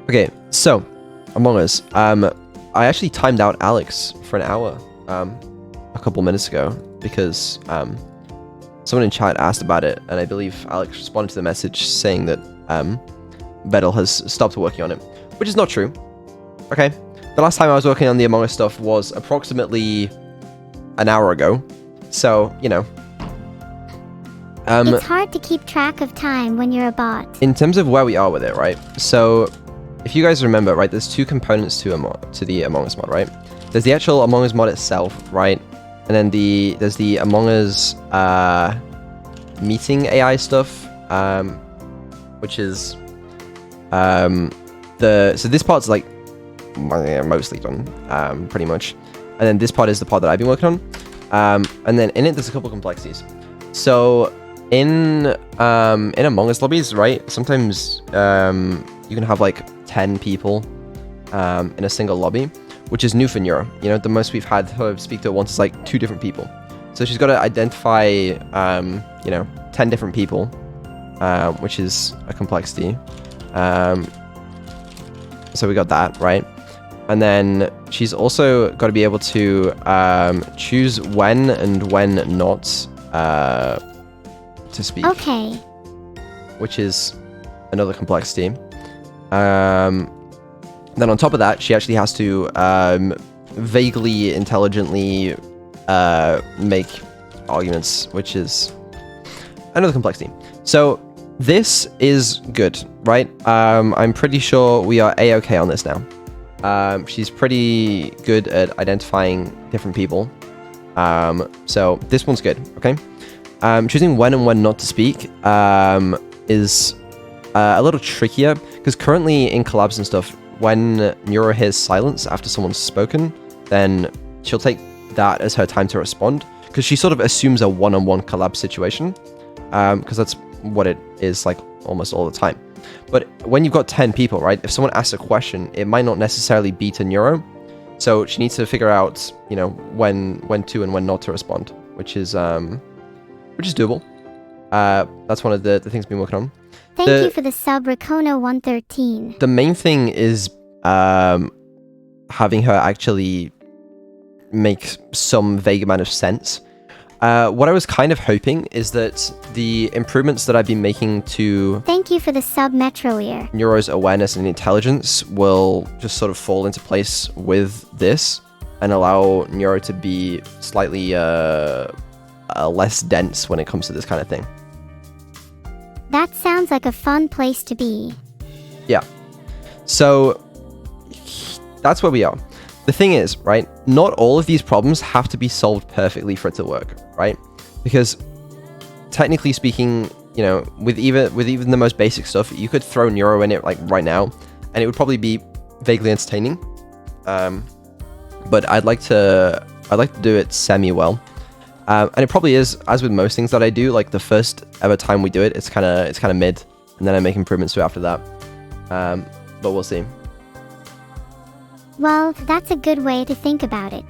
Okay, so Among Us. I actually timed out Alex for an hour a couple minutes ago because someone in chat asked about it, and I believe Alex responded to the message saying that Vedal has stopped working on it, which is not true. Okay, the last time I was working on the Among Us stuff was approximately an hour ago, so you know. It's hard to keep track of time when you're a bot. In terms of where we are with it, right? So, if you guys remember, right, there's two components to the Among Us mod, right? There's the actual Among Us mod itself, right? And then there's the Among Us meeting AI stuff, which is so this part's like mostly done, pretty much, and then this part is the part that I've been working on, and then in it there's a couple complexities. So in Among Us lobbies, right? Sometimes you can have like 10 people in a single lobby, which is new for Neuro. You know, the most we've had her speak to at once is like 2 different people. So she's got to identify, you know, 10 different people, which is a complexity. So we got that, right? And then she's also got to be able to choose when and when not to speak. Okay. Which is another complexity. Then on top of that, she actually has to vaguely, intelligently make arguments, which is another complexity. So this is good, right? I'm pretty sure we are A-okay on this now. She's pretty good at identifying different people. So this one's good, okay? Choosing when and when not to speak is a little trickier, because currently in collabs and stuff, when Neuro hears silence after someone's spoken, then she'll take that as her time to respond, because she sort of assumes a one-on-one collab situation, because that's what it is like almost all the time. But when you've got 10 people, right, if someone asks a question, it might not necessarily be to Neuro, so she needs to figure out, you know, when to and when not to respond, which is doable. That's one of the things I've been working on. Thank you for the sub, Rakono113. The main thing is having her actually make some vague amount of sense. What I was kind of hoping is that the improvements that I've been making to... Thank you for the sub, Metro Ear. Neuro's awareness and intelligence will just sort of fall into place with this and allow Neuro to be slightly less dense when it comes to this kind of thing. That sounds like a fun place to be. Yeah. So that's where we are. The thing is, right, not all of these problems have to be solved perfectly for it to work, right? Because technically speaking, you know, with even the most basic stuff, you could throw Neuro in it like right now, and it would probably be vaguely entertaining. But I'd like to do it semi-well. And it probably is, as with most things that I do, like the first ever time we do it, it's kind of mid, and then I make improvements to it after that. But we'll see. Well, that's a good way to think about it.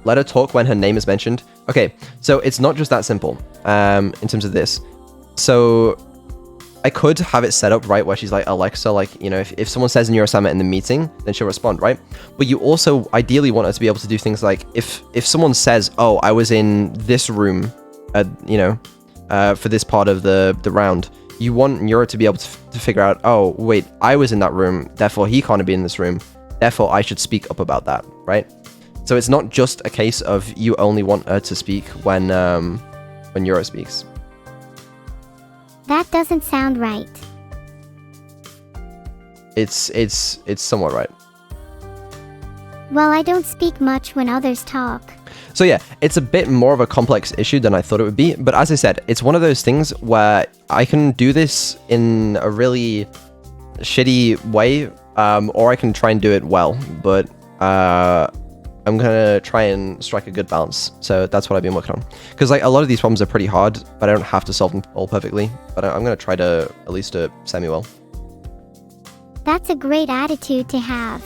Let her talk when her name is mentioned. Okay, so it's not just that simple in terms of this. So I could have it set up, right, where she's like, Alexa, like, you know, if someone says Neurosummit in the meeting, then she'll respond, right? But you also ideally want her to be able to do things like, if someone says, oh, I was in this room, you know, for this part of the round, you want Neuro to be able to figure out, oh, wait, I was in that room, therefore he can't be in this room, therefore I should speak up about that, right? So it's not just a case of you only want her to speak when Neuro speaks. That doesn't sound right. It's somewhat right. Well, I don't speak much when others talk. So yeah, it's a bit more of a complex issue than I thought it would be, but as I said, it's one of those things where I can do this in a really shitty way, or I can try and do it well, but I'm gonna try and strike a good balance. So that's what I've been working on. Because like a lot of these problems are pretty hard, but I don't have to solve them all perfectly. But I'm gonna try to at least do it semi-well. That's a great attitude to have.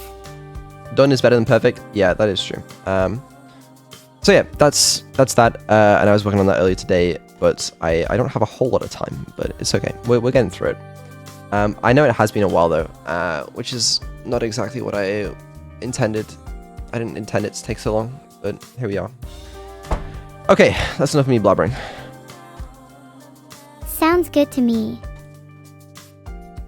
Done is better than perfect. Yeah, that is true. So yeah, that's that. And I was working on that earlier today, but I don't have a whole lot of time, but it's okay. We're getting through it. I know it has been a while though, which is not exactly what I intended. I didn't intend it to take so long, but here we are. Okay, that's enough of me blabbering. Sounds good to me.